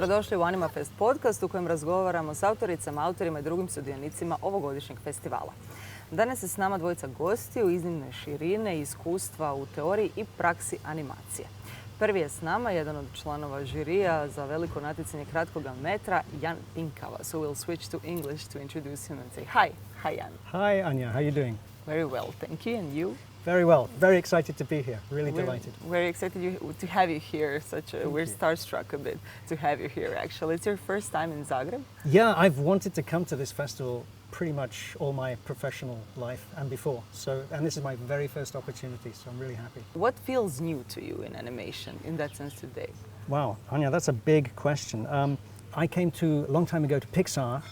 Dobrodošli u Animafest podcast u kojem razgovaramo s autoricama, autorima i drugim sudionicima ovogodišnjeg festivala. Danas je s nama dvojica gostiju iznimne širine i iskustva u teoriji i praksi animacije. Prvi je s nama jedan od članova žirija za veliko natjecanje kratkoga metra, Jan Pinkava. So we'll switch to English to introduce him and say hi. Hi, Jan. Hi, Anja. How are you doing? Very well, thank you. And you? Very well. Very excited to be here. Really delighted. Very excited to have you here. We're starstruck a bit to have you here, actually. It's your first time in Zagreb? Yeah, I've wanted to come to this festival pretty much all my professional life and before. And this is my very first opportunity, so I'm really happy. What feels new to you in animation, in that sense, today? Wow, Anja, that's a big question. I came a long time ago to Pixar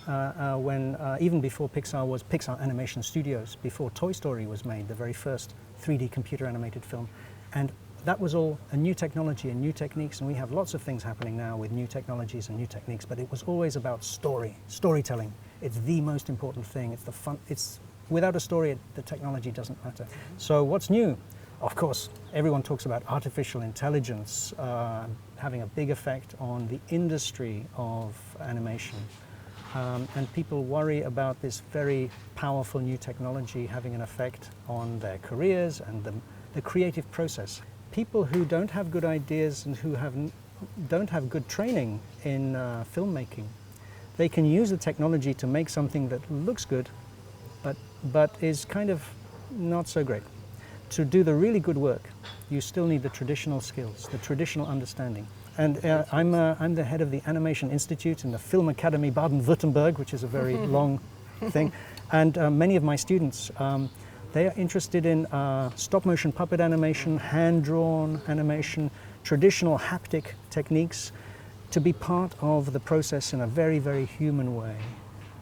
when, even before Pixar was Pixar Animation Studios, before Toy Story was made, the very first 3D computer animated film. And that was all a new technology and new techniques, and we have lots of things happening now with new technologies and new techniques, but it was always about storytelling. It's the most important thing. It's the fun. Without a story, the technology doesn't matter. So what's new? Of course, everyone talks about artificial intelligence having a big effect on the industry of animation. And people worry about this very powerful new technology having an effect on their careers and the creative process. People who don't have good ideas and who don't have good training in filmmaking, they can use the technology to make something that looks good, but is kind of not so great. To do the really good work, you still need the traditional skills, the traditional understanding. And I'm the head of the Animation Institute in the Film Academy Baden-Württemberg, which is a very long thing. And many of my students, they are interested in stop-motion puppet animation, hand-drawn animation, traditional haptic techniques, to be part of the process in a very, very human way.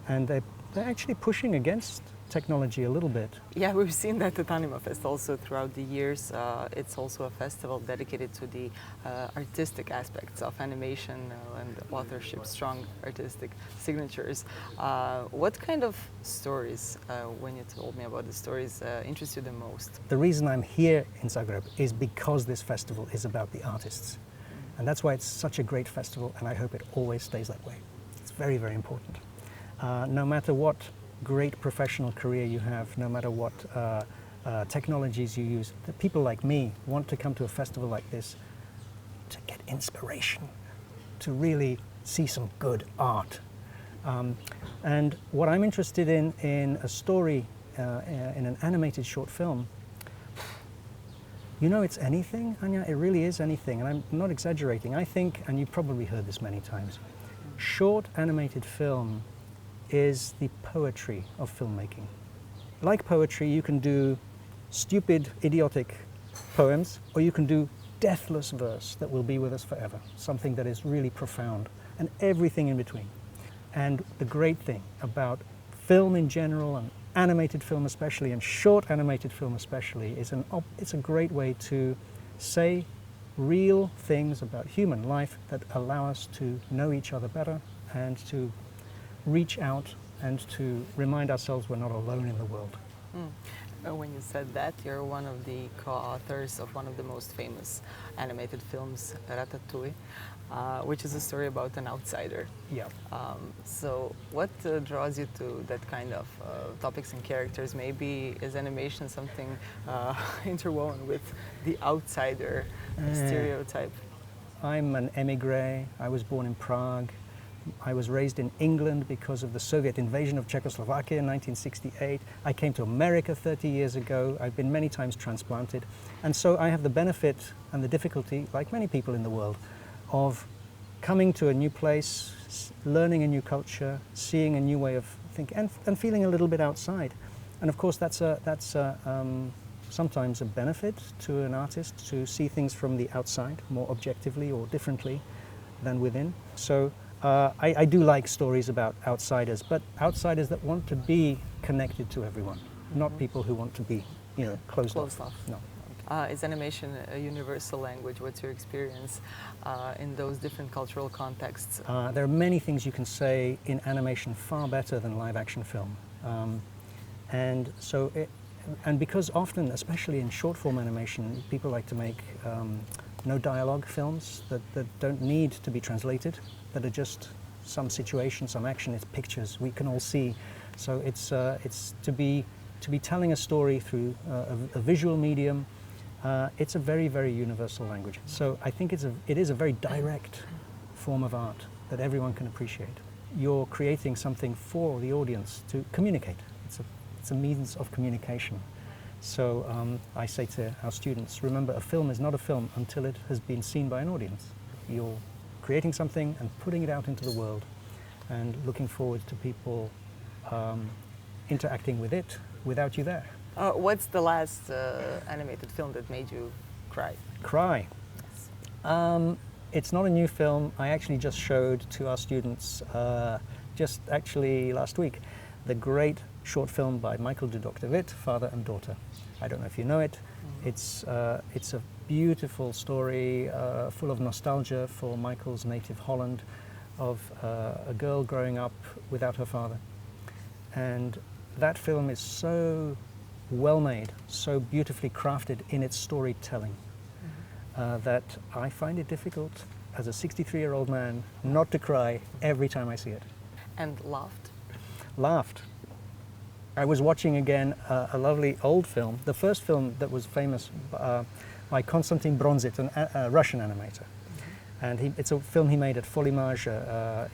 And they're actually pushing against technology a little bit. Yeah, we've seen that at Animafest also throughout the years. It's also a festival dedicated to the artistic aspects of animation and authorship, strong artistic signatures. What kind of stories, when you told me about the stories, interest you the most? The reason I'm here in Zagreb is because this festival is about the artists. And that's why it's such a great festival, and I hope it always stays that way. It's very, very important. No matter what great professional career you have, no matter what technologies you use, the people like me want to come to a festival like this to get inspiration, to really see some good art. And what I'm interested in a story, in an animated short film, you know, it's anything, Anja, it really is anything, and I'm not exaggerating. I think, and you've probably heard this many times, short animated film is the poetry of filmmaking. Like poetry, you can do stupid, idiotic poems, or you can do deathless verse that will be with us forever, something that is really profound, and everything in between. And the great thing about film in general, and animated film especially, and short animated film especially, is it's a great way to say real things about human life that allow us to know each other better and to reach out and to remind ourselves we're not alone in the world. When you said that, you're one of the co-authors of one of the most famous animated films, Ratatouille, which is a story about an outsider. Yeah. So what draws you to that kind of topics and characters? Maybe is animation something interwoven with the outsider stereotype? I'm an émigré. I was born in Prague. I was raised in England because of the Soviet invasion of Czechoslovakia in 1968. I came to America 30 years ago. I've been many times transplanted. And so I have the benefit and the difficulty, like many people in the world, of coming to a new place, learning a new culture, seeing a new way of thinking, and feeling a little bit outside. And of course that's sometimes a benefit to an artist to see things from the outside more objectively or differently than within. So I do like stories about outsiders, but outsiders that want to be connected to everyone, not people who want to be, closed off. No. Is animation a universal language? What's your experience in those different cultural contexts? There are many things you can say in animation far better than live action film. And because often, especially in short form animation, people like to make no dialogue films that don't need to be translated, that are just some situation, some action. It's pictures we can all see. So it's to be telling a story through a visual medium. It's a very, very universal language. So I think it is a very direct form of art that everyone can appreciate. You're creating something for the audience to communicate. It's a means of communication. So I say to our students, remember, a film is not a film until it has been seen by an audience. You're creating something and putting it out into the world and looking forward to people interacting with it without you there. What's the last animated film that made you cry? Cry. It's not a new film. I actually just showed to our students, just actually last week, the great short film by Michael de Dr. Witt, Father and Daughter. I don't know if you know it. It's a beautiful story full of nostalgia for Michael's native Holland, of a girl growing up without her father. And that film is so well made, so beautifully crafted in its storytelling, that I find it difficult as a 63-year-old man not to cry every time I see it. And laughed? Laughed. I was watching again a lovely old film, the first film that was famous by Konstantin Bronzit, a Russian animator. And it's a film he made at Folimage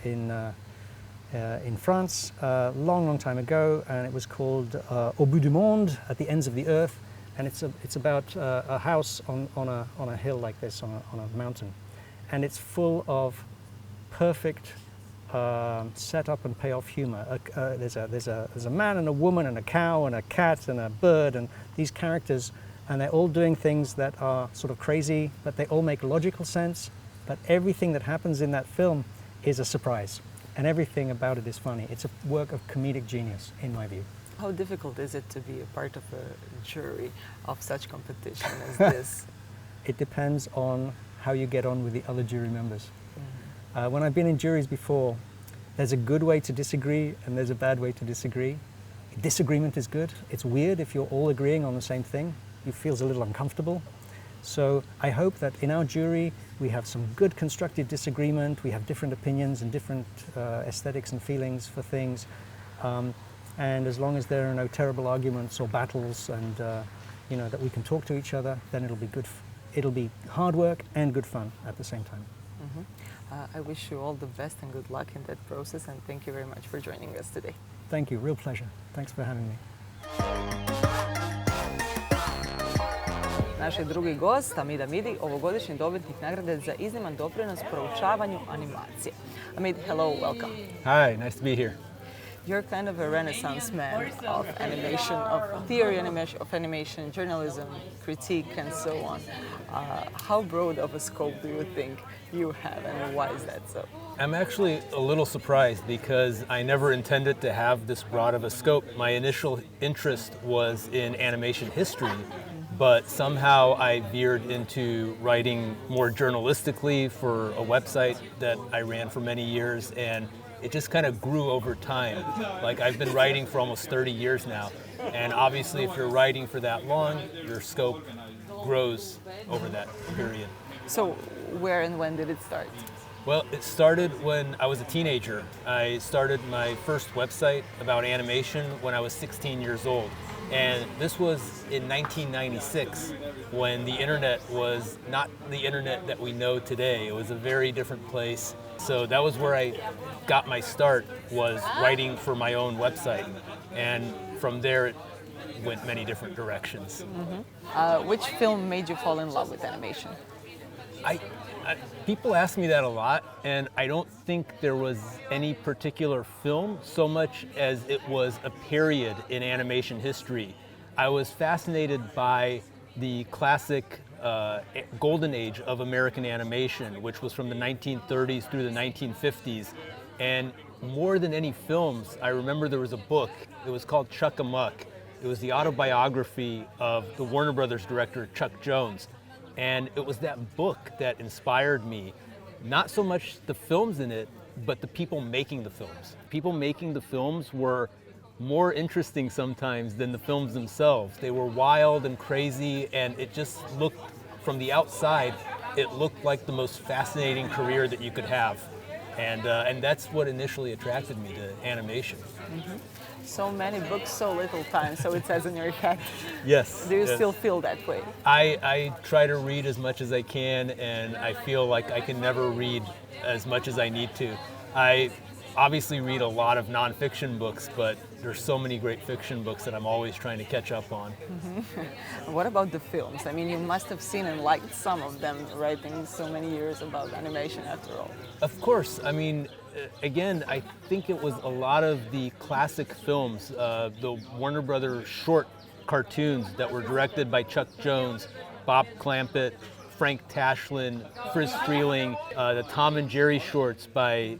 in France long, long time ago, and it was called Au bout du monde, at the ends of the earth. And it's about a house on a hill like this, on a mountain. And it's full of perfect set-up and payoff humor. There's a man and a woman and a cow and a cat and a bird and these characters, and they're all doing things that are sort of crazy, but they all make logical sense. But everything that happens in that film is a surprise, and everything about it is funny. It's a work of comedic genius, in my view. How difficult is it to be a part of a jury of such competition as this? It depends on how you get on with the other jury members. When I've been in juries before, there's a good way to disagree and there's a bad way to disagree. Disagreement is good. It's weird if you're all agreeing on the same thing. It feels a little uncomfortable. So I hope that in our jury we have some good constructive disagreement, we have different opinions and different aesthetics and feelings for things. And as long as there are no terrible arguments or battles and that we can talk to each other, then it'll be good. It'll be hard work and good fun at the same time. I wish you all the best and good luck in that process, and thank you very much for joining us today. Thank you, real pleasure. Thanks for having me. Naš je drugi gost, Amidi, ovogodišnji dobitnik nagrade za izniman doprinos proučavanju animacije. Amid, hello, welcome. Hi, nice to be here. You're kind of a renaissance man of animation, of theory animation, of animation, journalism, critique, and so on. How broad of a scope do you think you have, and why is that so? I'm actually a little surprised because I never intended to have this broad of a scope. My initial interest was in animation history, but somehow I veered into writing more journalistically for a website that I ran for many years, and it just kind of grew over time. Like, I've been writing for almost 30 years now, and obviously if you're writing for that long, your scope grows over that period. So where and when did it start? Well, it started when I was a teenager. I started my first website about animation when I was 16 years old. And this was in 1996, when the internet was not the internet that we know today. It was a very different place. So that was where I got my start, was writing for my own website. And from there, it went many different directions. Which film made you fall in love with animation? People ask me that a lot, and I don't think there was any particular film so much as it was a period in animation history. I was fascinated by the classic golden age of American animation, which was from the 1930s through the 1950s. And more than any films, I remember there was a book. It was called Chuck Amuck. It was the autobiography of the Warner Brothers director, Chuck Jones. And it was that book that inspired me, not so much the films in it, but the people making the films. People making the films were more interesting sometimes than the films themselves. They were wild and crazy, and it just looked, from the outside, it looked like the most fascinating career that you could have. And that's what initially attracted me to animation. So many books, so little time, so it says in your head. Yes. Do you yes. still feel that way? I try to read as much as I can, and I feel like I can never read as much as I need to. I obviously read a lot of nonfiction books, but there's so many great fiction books that I'm always trying to catch up on. What about the films? I mean, you must have seen and liked some of them, writing so many years about animation after all. Of course. I mean, again, I think it was a lot of the classic films, the Warner Brothers short cartoons that were directed by Chuck Jones, Bob Clampett, Frank Tashlin, Friz Freleng, the Tom and Jerry shorts by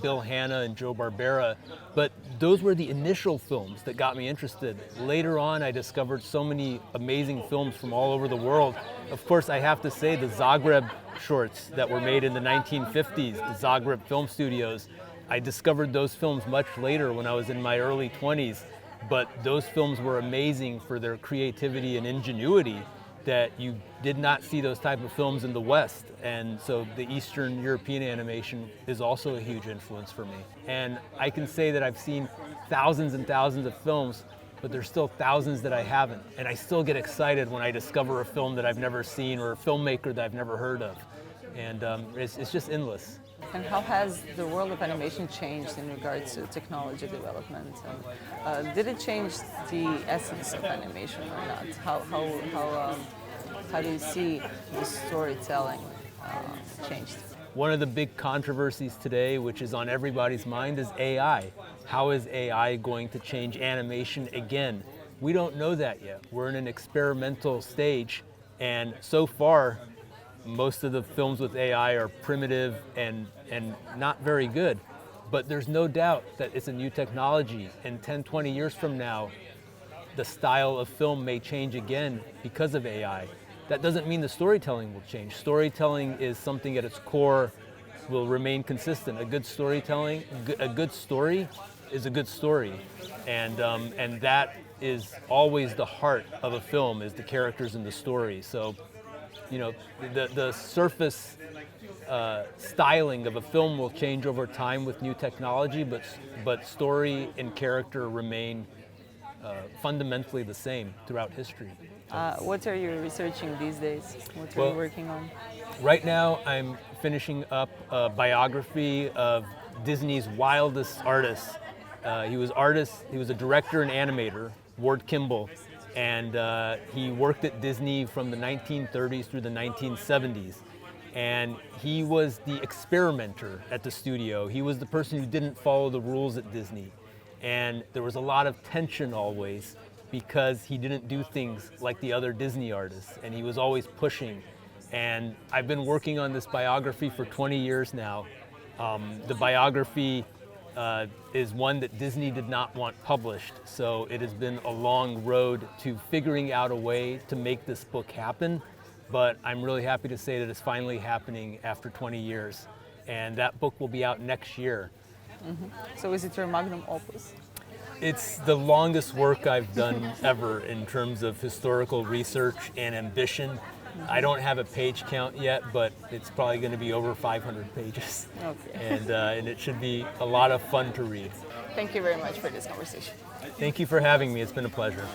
Bill Hanna and Joe Barbera. But those were the initial films that got me interested. Later on, I discovered so many amazing films from all over the world. Of course, I have to say the Zagreb shorts that were made in the 1950s, the Zagreb Film Studios. I discovered those films much later when I was in my early 20s, but those films were amazing for their creativity and ingenuity that you did not see those type of films in the West. And so the Eastern European animation is also a huge influence for me. And I can say that I've seen thousands and thousands of films, but there's still thousands that I haven't. And I still get excited when I discover a film that I've never seen or a filmmaker that I've never heard of. And it's just endless. And how has the world of animation changed in regards to technology development? Did it change the essence of animation or not? How do you see the storytelling changed? One of the big controversies today, which is on everybody's mind, is AI. How is AI going to change animation again? We don't know that yet. We're in an experimental stage, and so far, most of the films with AI are primitive and not very good. But there's no doubt that it's a new technology, and 10, 20 years from now, the style of film may change again because of AI. That doesn't mean the storytelling will change. Storytelling is something at its core will remain consistent. A good story is a good story, and that is always the heart of a film, is the characters and the story. So, you know, the surface styling of a film will change over time with new technology, but story and character remain fundamentally the same throughout history. What are you researching these days? What are you working on? Right now, I'm finishing up a biography of Disney's wildest artists. He was a director and animator, Ward Kimball, and he worked at Disney from the 1930s through the 1970s. And he was the experimenter at the studio. He was the person who didn't follow the rules at Disney. And there was a lot of tension always because he didn't do things like the other Disney artists, and he was always pushing. And I've been working on this biography for 20 years now. The biography is one that Disney did not want published, so it has been a long road to figuring out a way to make this book happen, but I'm really happy to say that it's finally happening after 20 years, and that book will be out next year. So is it your magnum opus? It's the longest work I've done ever in terms of historical research and ambition. I don't have a page count yet, but it's probably going to be over 500 pages. Okay. And it should be a lot of fun to read. Thank you very much for this conversation. Thank you for having me. It's been a pleasure.